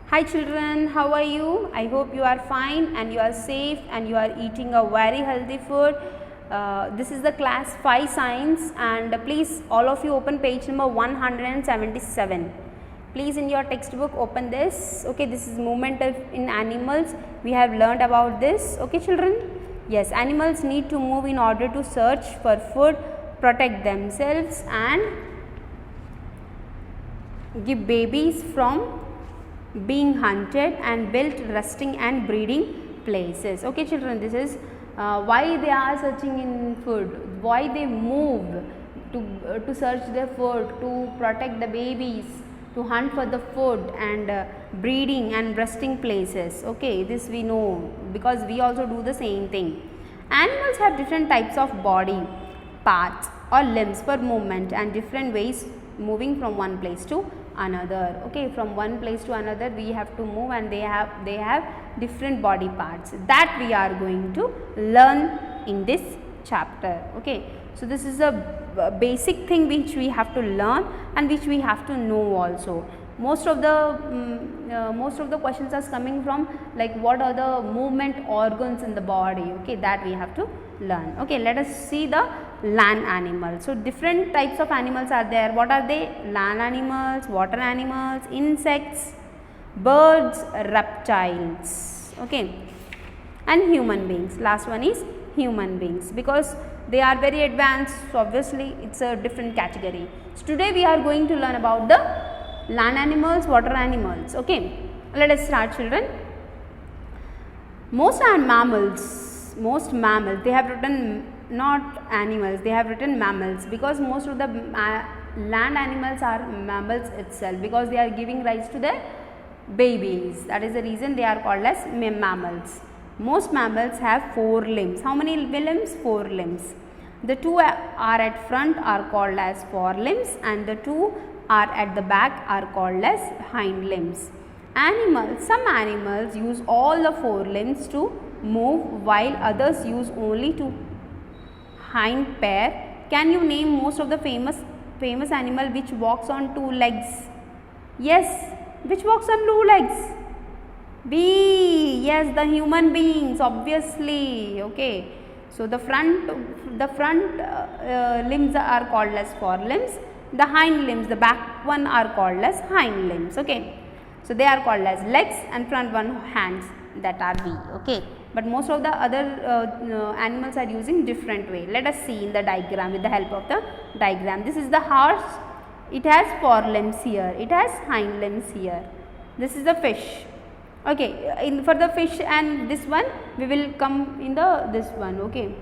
Hi children, how are you? I hope you are fine and you are safe and you are eating a very healthy food. This is the class 5 science, and please all of you open page number 177. Please in your textbook open this. Okay, this is movement in animals. We have learned about this. Okay children? Yes, animals need to move in order to search for food, protect themselves and give babies from being hunted and built resting and breeding places. Okay children, this is why they are searching in food, why they move to search their food, to protect the babies, to hunt for the food and breeding and resting places. Okay, this we know because we also do the same thing. Animals have different types of body parts or limbs for movement and different ways moving from one place to another. Okay, from one place to another we have to move, and they have different body parts that we are going to learn in this chapter. Okay, so this is a basic thing which we have to learn and which we have to know also. Most of the questions are coming from like what are the movement organs in the body. Okay, that we have to learn. Okay, let us see the land animals. So different types of animals are there. What are they? Land animals, water animals, insects, birds, reptiles. Okay, and human beings. Last one is human beings because they are very advanced, so obviously it's a different category. So today we are going to learn about the land animals, water animals. Okay, let us start children. Most mammals, they have written not animals, they have written mammals because most of the land animals are mammals itself because they are giving rise to their babies. That is the reason they are called as mammals. Most mammals have 4 limbs. How many limbs? 4 limbs. The 2 are at front are called as forelimbs, and the 2 are at the back are called as hind limbs. Some animals use all the 4 limbs to move while others use only 2 hind pair. Can you name most of the famous animal which walks on 2 legs? Yes, which walks on 2 legs? B. Yes, the human beings, obviously. Okay, so the front limbs are called as forelimbs. The hind limbs, the back one, are called as hind limbs. Okay, so they are called as legs, and front one hands, that are B. Okay, but most of the other animals are using different way. Let us see in the diagram with the help of the diagram. This is the horse. It has forelimbs here. It has hind limbs here. This is the fish. Okay, for the fish and this one we will come in this one. Okay,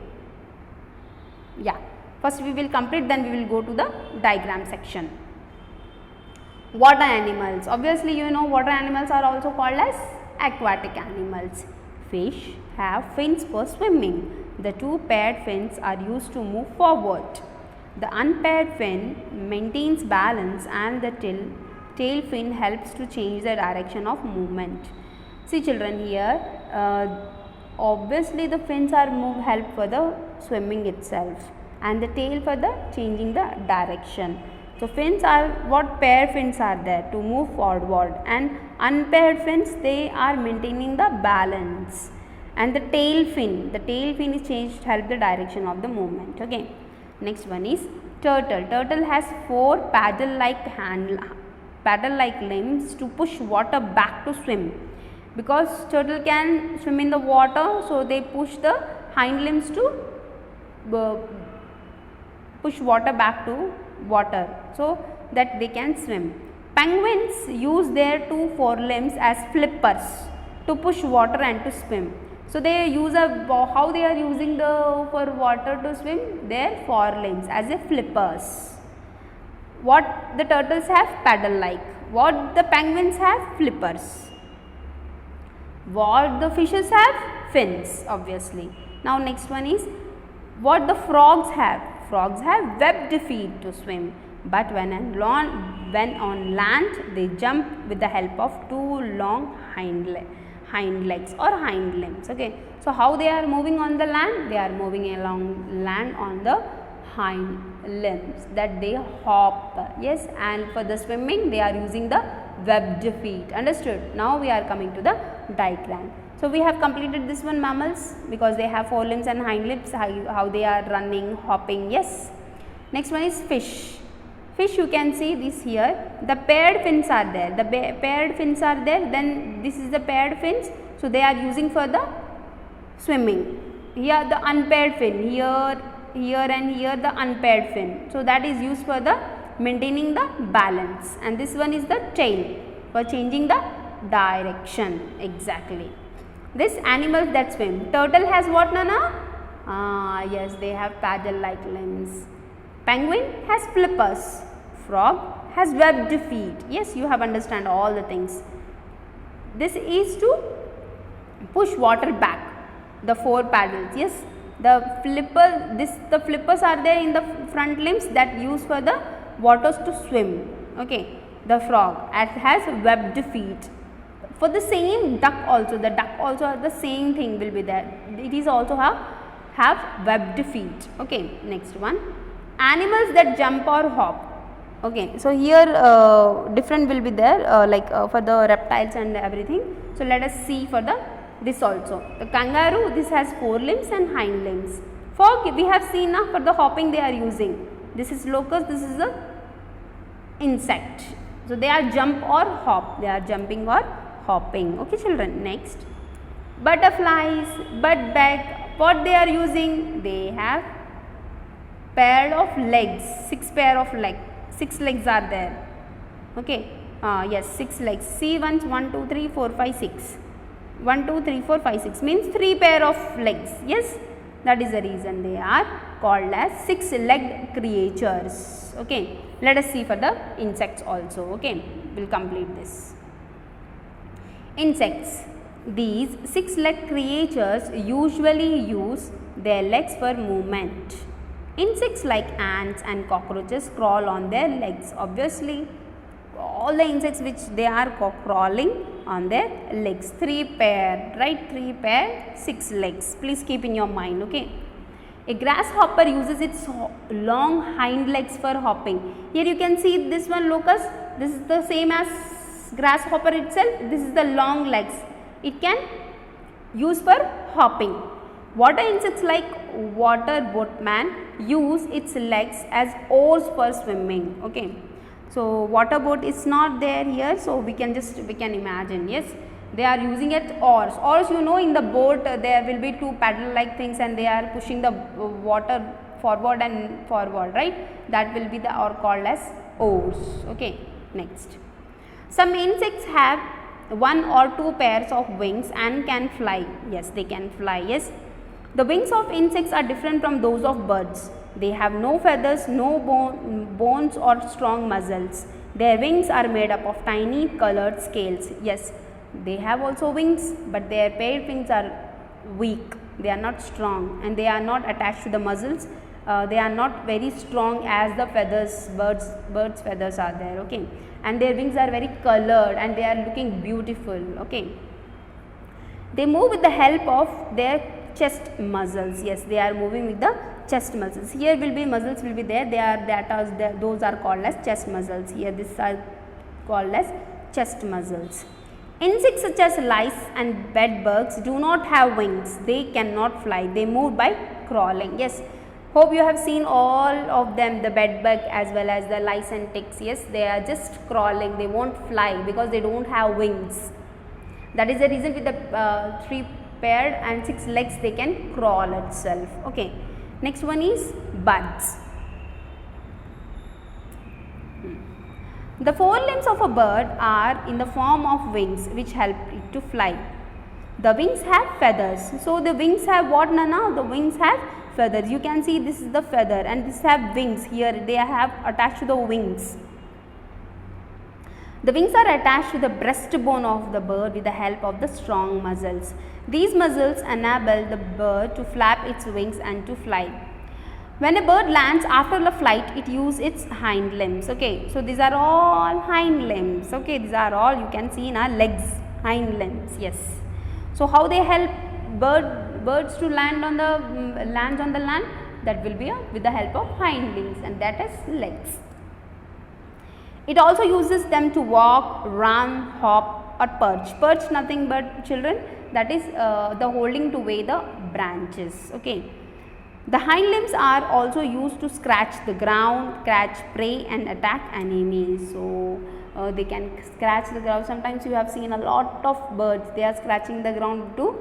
yeah. First we will complete, then we will go to the diagram section. Water animals. Obviously you know water animals are also called as aquatic animals. Fish have fins for swimming. The 2 paired fins are used to move forward. The unpaired fin maintains balance, and the tail fin helps to change the direction of movement. See children, here obviously the fins are help for the swimming itself, and the tail for the changing the direction. So fins are what? Pair fins are there to move forward, and unpaired fins, they are maintaining the balance. And the tail fin is changed to help the direction of the movement. Okay, next one is turtle. Turtle has 4 paddle-like limbs to push water back to swim. Because turtle can swim in the water, so they push the hind limbs to push water back to water so that they can swim. Penguins use their 2 forelimbs as flippers to push water and to swim. So they use how they are using for water to swim? Their forelimbs as a flippers. What the turtles have? Paddle like. What the penguins have? Flippers. What the fishes have? Fins, obviously. Now next one is what the frogs have. Frogs have webbed feet to swim, but when on land they jump with the help of 2 long hind legs or hind limbs. Okay, so how they are moving on the land? They are moving along land on the hind limbs, that they hop. Yes, and for the swimming they are using the webbed feet. Understood? Now we are coming to the diagram. So we have completed this one, mammals, because they have forelimbs and hind limbs, how they are running, hopping. Yes. Next one is fish. Fish, you can see this here, the paired fins are there, the paired fins are there, then this is the paired fins, so they are using for the swimming. Here the unpaired fin, here and here the unpaired fin, so that is used for the maintaining the balance, and this one is the tail for changing the direction. Exactly. This animals that swim. Turtle has what, Nana? Yes, they have paddle like limbs. Penguin has flippers. Frog has webbed feet. Yes, you have understand all the things. This is to push water back, the 4 paddles. Yes, the flippers are there in the front limbs that use for the waters to swim. Okay, the frog has webbed feet. For the same duck also, the duck also the same thing will be there. It is also have webbed feet. Okay, next one. Animals that jump or hop. Okay, so here different will be there for the reptiles and everything. So let us see for this also. The kangaroo, this has 4 limbs and hind limbs. Frog, we have seen now for the hopping they are using. This is locust, this is the insect. So they are jump or hop. They are jumping or hopping. Okay, children. Next, butterflies, budbug. What they are using? They have pair of legs, 6 pair of legs, 6 legs are there. Okay, yes, 6 legs. See once, 1, 2, 3, 4, 5, 6. 1, 2, 3, 4, 5, 6 means 3 pair of legs. Yes, that is the reason they are called as 6-legged creatures. Okay, let us see for the insects also. Okay, we'll complete this. Insects. These 6-legged creatures usually use their legs for movement. Insects like ants and cockroaches crawl on their legs. Obviously, all the insects which they are crawling on their legs. 3 pair, right? 3 pair, 6 legs. Please keep in your mind. Okay. A grasshopper uses its long hind legs for hopping. Here you can see this one, locust. This is the same as grasshopper itself. This is the long legs. It can use for hopping. Water insects like water boatman use its legs as oars for swimming. Okay, so water boat is not there here, so we can imagine. Yes, they are using it oars. Oars, you know, in the boat there will be 2 paddle like things and they are pushing the water forward and forward, right? That will be the or called as oars. Okay, next, some insects have 1 or 2 pairs of wings and can fly. Yes, they can fly. Yes, the wings of insects are different from those of birds. They have no feathers, no bones or strong muscles. Their wings are made up of tiny colored scales. Yes, they have also wings, but their paired wings are weak. They are not strong and they are not attached to the muscles. They are not very strong as the feathers, birds feathers are there. Okay, and their wings are very colored and they are looking beautiful. Okay, they move with the help of their chest muscles. Yes, they are moving with the chest muscles. Here will be muscles will be there. Those are called as chest muscles. Here this are called as chest muscles. Insects such as lice and bedbugs do not have wings. They cannot fly. They move by crawling. Yes, hope you have seen all of them, the bedbug as well as the lice and ticks. Yes, they are just crawling. They won't fly because they don't have wings. That is the reason with the 3 paired and 6 legs they can crawl itself. Okay, next one is buds. The 4 limbs of a bird are in the form of wings which help it to fly. The wings have feathers. So the wings have what, Nana? The wings have feathers. You can see this is the feather and this have wings. Here they have attached to the wings. The wings are attached to the breastbone of the bird with the help of the strong muscles. These muscles enable the bird to flap its wings and to fly. When a bird lands after the flight, it uses its hind limbs. Okay, so these are all hind limbs. Okay, these are all you can see in our legs, hind limbs. Yes. So how they help birds to land on the land? That will be with the help of hind limbs, and that is legs. It also uses them to walk, run, hop or perch. Perch nothing but children, that is the holding to weigh the branches. Okay. The hind limbs are also used to scratch the ground, catch prey and attack enemies. So, they can scratch the ground. Sometimes you have seen a lot of birds, they are scratching the ground to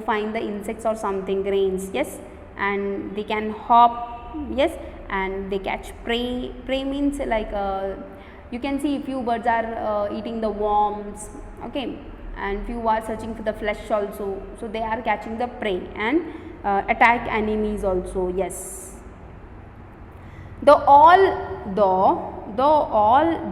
find the insects or something, grains, yes, and they can hop, yes, and they catch prey. Prey means like you can see few birds are eating the worms, okay, and few are searching for the flesh also. So, they are catching the prey and attack enemies also, yes. Though all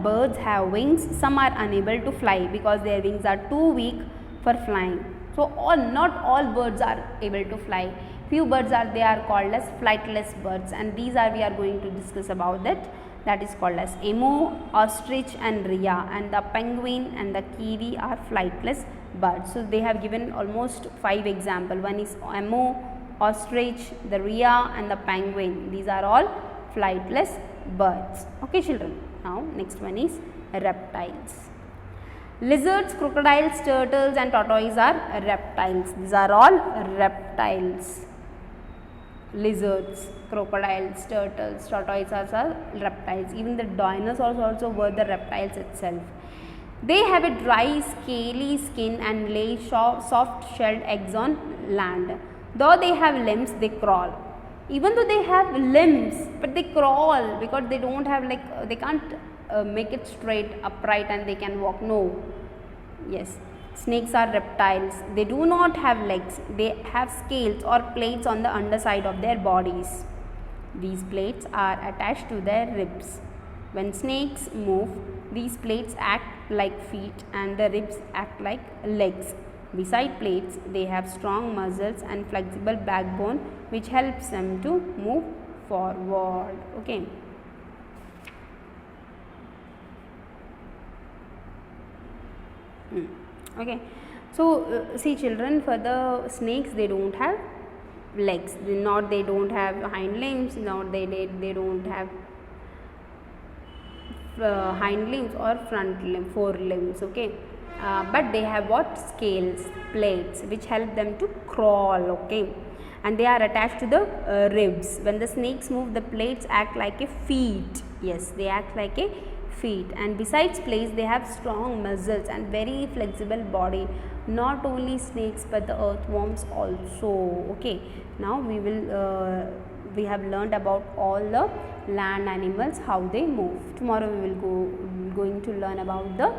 birds have wings, some are unable to fly because their wings are too weak for flying. So, not all birds are able to fly. Few birds they are called as flightless birds, and these are we are going to discuss about that. That is called as emu, ostrich and rhea, and the penguin and the kiwi are flightless birds. So, they have given almost 5 examples. One is emu, ostrich, the rhea and the penguin. These are all flightless birds. Okay children. Now next one is reptiles. Lizards, crocodiles, turtles and tortoises are reptiles. These are all reptiles. Lizards, crocodiles, turtles, tortoises are reptiles. Even the dinosaurs also were the reptiles itself. They have a dry, scaly skin and lay soft shelled eggs on land. Though they have limbs, they crawl. Even though they have limbs, but they crawl because they don't have like, they can't make it straight, upright and they can walk. No. Yes. Snakes are reptiles. They do not have legs. They have scales or plates on the underside of their bodies. These plates are attached to their ribs. When snakes move, these plates act like feet and the ribs act like legs. Beside plates, they have strong muscles and flexible backbone which helps them to move forward. Okay. Okay. So, see children, for the snakes they don't have legs, they don't have hind limbs, they don't have hind limbs or front fore limbs, okay. But they have what? Scales, plates which help them to crawl, okay, and they are attached to the ribs. When the snakes move, the plates act like a feet. Yes, they act like a feet, and besides plates they have strong muscles and very flexible body. Not only snakes but the earthworms also, okay. Now we have learned about all the land animals, how they move. Tomorrow we will going to learn about the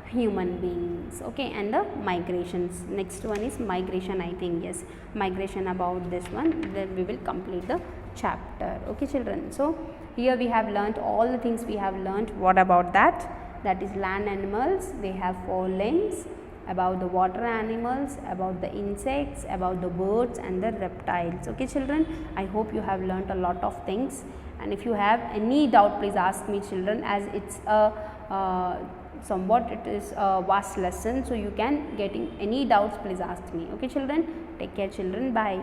human beings, okay, and the migrations. Next one is migration, I think. Yes, migration, about this one then we will complete the chapter, okay children. So here we have learnt all the things we have learnt. What about that? That is land animals, they have 4 limbs. About the water animals, about the insects, about the birds and the reptiles, okay children. I hope you have learnt a lot of things, and if you have any doubt, please ask me children, as it's a somewhat it is a vast lesson, so you can getting any doubts, please ask me, okay children. Take care children, bye.